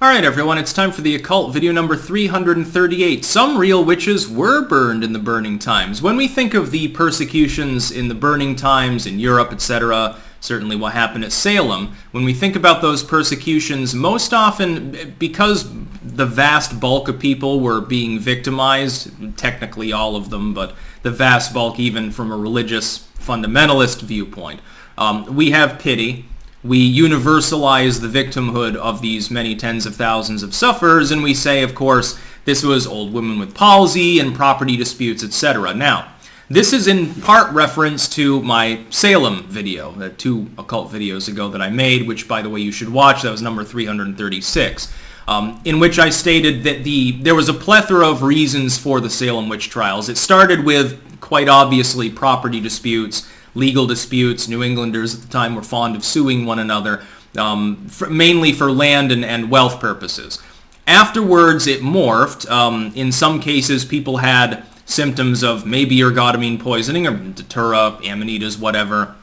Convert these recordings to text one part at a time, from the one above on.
Alright everyone, it's time for the Occult video number 338. Some real witches were burned in the burning times. When we think of the persecutions in the burning times in Europe, etc., certainly what happened at Salem, when we think about those persecutions, most often, because the vast bulk of people were being victimized, technically all of them, but the vast bulk even from a religious fundamentalist viewpoint, we have pity. We universalize the victimhood of these many tens of thousands of sufferers, and we say, of course, this was old women with palsy and property disputes, etc. Now, this is in part reference to my Salem video, the 2 occult videos ago that I made, which, by the way, you should watch. That was number 336, in which I stated that there was a plethora of reasons for the Salem witch trials. It started with, quite obviously, property disputes, legal disputes. New Englanders at the time were fond of suing one another, mainly for land and wealth purposes. Afterwards, it morphed. In some cases, people had symptoms of maybe ergotamine poisoning or datura, amanitas, whatever.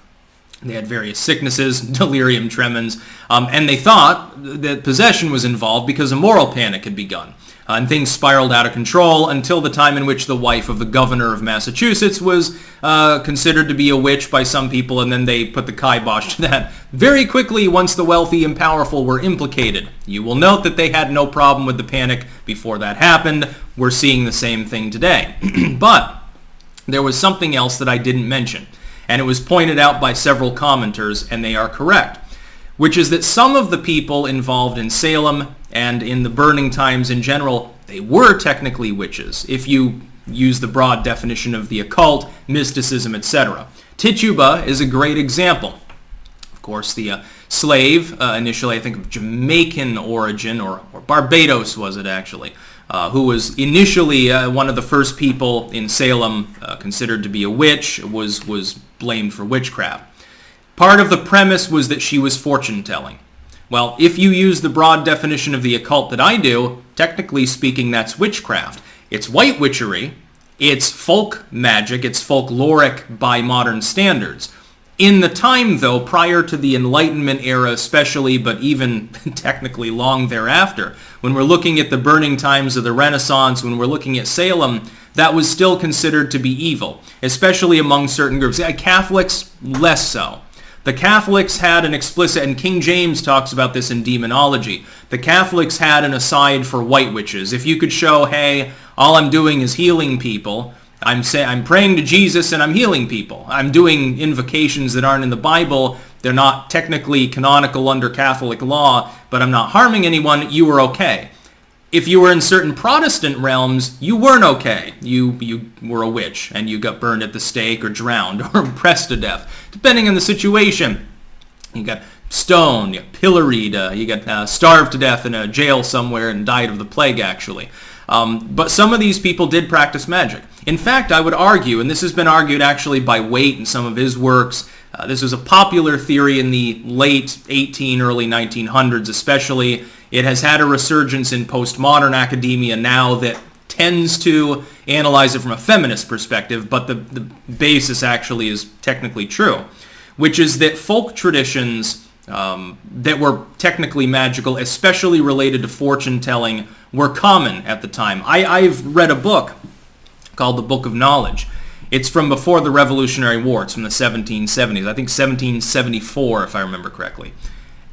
They had various sicknesses, delirium tremens, and they thought that possession was involved because a moral panic had begun. And things spiraled out of control until the time in which the wife of the governor of Massachusetts was considered to be a witch by some people, and then they put the kibosh to that very quickly once the wealthy and powerful were implicated. You will note that they had no problem with the panic before that happened. We're seeing the same thing today. But there was something else that I didn't mention, and it was pointed out by several commenters, and they are correct, which is that some of the people involved in Salem and in the burning times in general, they were technically witches, if you use the broad definition of the occult, mysticism, etc. Tituba is a great example. Of course, the slave, initially I think of Jamaican origin, or Barbados was it actually, who was initially one of the first people in Salem considered to be a witch, was blamed for witchcraft. Part of the premise was that she was fortune-telling. Well, if you use the broad definition of the occult that I do, technically speaking, that's witchcraft. It's white witchery, it's folk magic, it's folkloric by modern standards. In the time, though, prior to the Enlightenment era especially, but even technically long thereafter, when we're looking at the burning times of the Renaissance, when we're looking at Salem, that was still considered to be evil, especially among certain groups. Catholics, less so. The Catholics had an explicit, and King James talks about this in Demonology, the Catholics had an aside for white witches. If you could show, hey, all I'm doing is healing people, I'm praying to Jesus and I'm healing people. I'm doing invocations that aren't in the Bible, they're not technically canonical under Catholic law, but I'm not harming anyone, you were okay. If you were in certain Protestant realms, you weren't okay. You were a witch, and you got burned at the stake or drowned or pressed to death, depending on the situation. You got stoned, you got pilloried, you got starved to death in a jail somewhere and died of the plague, actually. But some of these people did practice magic. In fact, I would argue, and this has been argued actually by Waite in some of his works, this was a popular theory in the late early 1900s especially. It has had a resurgence in postmodern academia now that tends to analyze it from a feminist perspective, but the basis actually is technically true, which is that folk traditions that were technically magical, especially related to fortune-telling, were common at the time. I've read a book called The Book of Knowledge. It's from before the Revolutionary War. It's from the 1770s. I think 1774, if I remember correctly.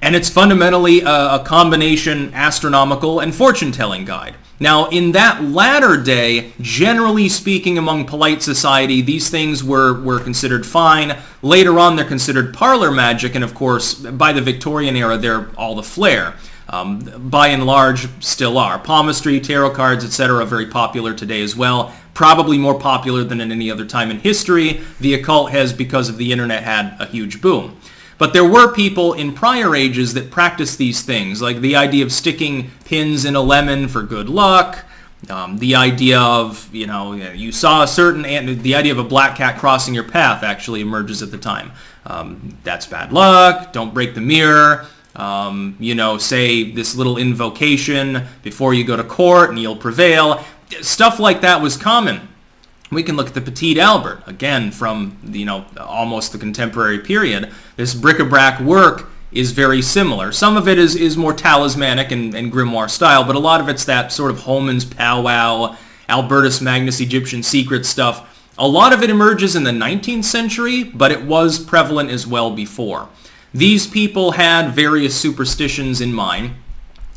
And it's fundamentally a combination astronomical and fortune-telling guide. Now, in that latter day, generally speaking among polite society, these things were considered fine. Later on, they're considered parlor magic, and of course, by the Victorian era, they're all the flair. By and large, still are. Palmistry, tarot cards, etc. are very popular today as well. Probably more popular than at any other time in history. The occult has, because of the internet, had a huge boom. But there were people in prior ages that practiced these things, like the idea of sticking pins in a lemon for good luck, the idea of, you saw a certain, the idea of a black cat crossing your path actually emerges at the time. That's bad luck, don't break the mirror, say this little invocation before you go to court and you'll prevail. Stuff like that was common. We can look at the Petit Albert, again, from almost the contemporary period. This bric-a-brac work is very similar. Some of it is more talismanic and grimoire style, but a lot of it's that sort of Homan's powwow, Albertus Magnus Egyptian secret stuff. A lot of it emerges in the 19th century, but it was prevalent as well before. These people had various superstitions in mind,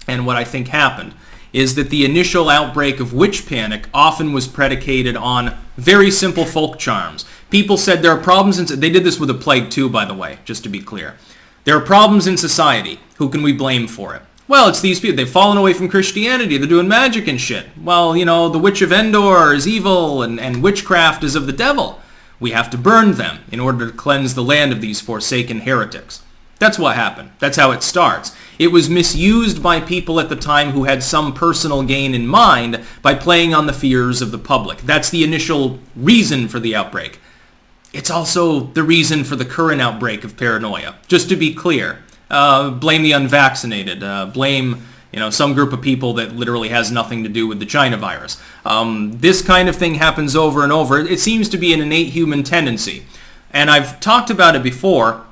and what I think happened is that the initial outbreak of witch panic often was predicated on very simple folk charms. People said there are problems in... They did this with the plague too, by the way, just to be clear. There are problems in society. Who can we blame for it? Well, it's these people. They've fallen away from Christianity. They're doing magic and shit. Well, you know, the Witch of Endor is evil and witchcraft is of the devil. We have to burn them in order to cleanse the land of these forsaken heretics. That's what happened. That's how it starts. It was misused by people at the time who had some personal gain in mind by playing on the fears of the public. That's the initial reason for the outbreak. It's also the reason for the current outbreak of paranoia. Just to be clear, blame the unvaccinated. Blame some group of people that literally has nothing to do with the China virus. This kind of thing happens over and over. It seems to be an innate human tendency. And I've talked about it before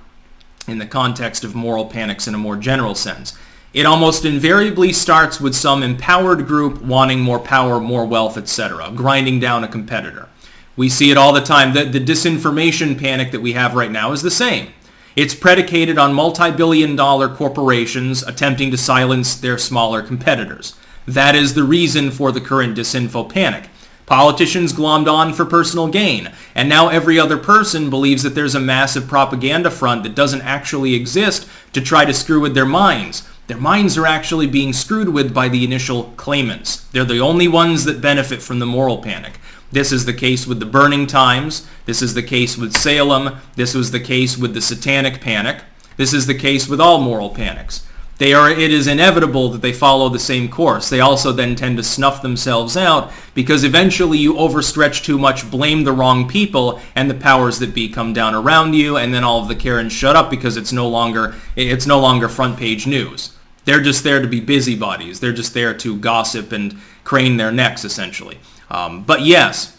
in the context of moral panics in a more general sense. It almost invariably starts with some empowered group wanting more power, more wealth, etc., grinding down a competitor. We see it all the time. The disinformation panic that we have right now is the same. It's predicated on multi-billion-dollar corporations attempting to silence their smaller competitors. That is the reason for the current disinfo panic. Politicians glommed on for personal gain, and now every other person believes that there's a massive propaganda front that doesn't actually exist to try to screw with their minds. Their minds are actually being screwed with by the initial claimants. They're the only ones that benefit from the moral panic. This is the case with the burning times. This is the case with Salem. This was the case with the satanic panic. This is the case with all moral panics. It is inevitable that they follow the same course. They also then tend to snuff themselves out because eventually you overstretch too much, blame the wrong people, and the powers that be come down around you, and then all of the Karens shut up because it's no longer front page news. They're just there to be busybodies. They're just there to gossip and crane their necks, essentially. But yes,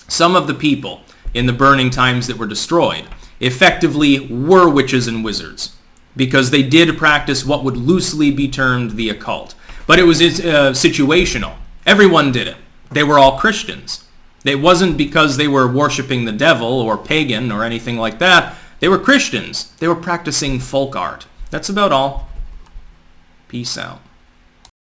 some of the people in the burning times that were destroyed effectively were witches and wizards, because they did practice what would loosely be termed the occult. But it was situational. Everyone did it. They were all Christians. It wasn't because they were worshiping the devil or pagan or anything like that. They were Christians. They were practicing folk art. That's about all. Peace out.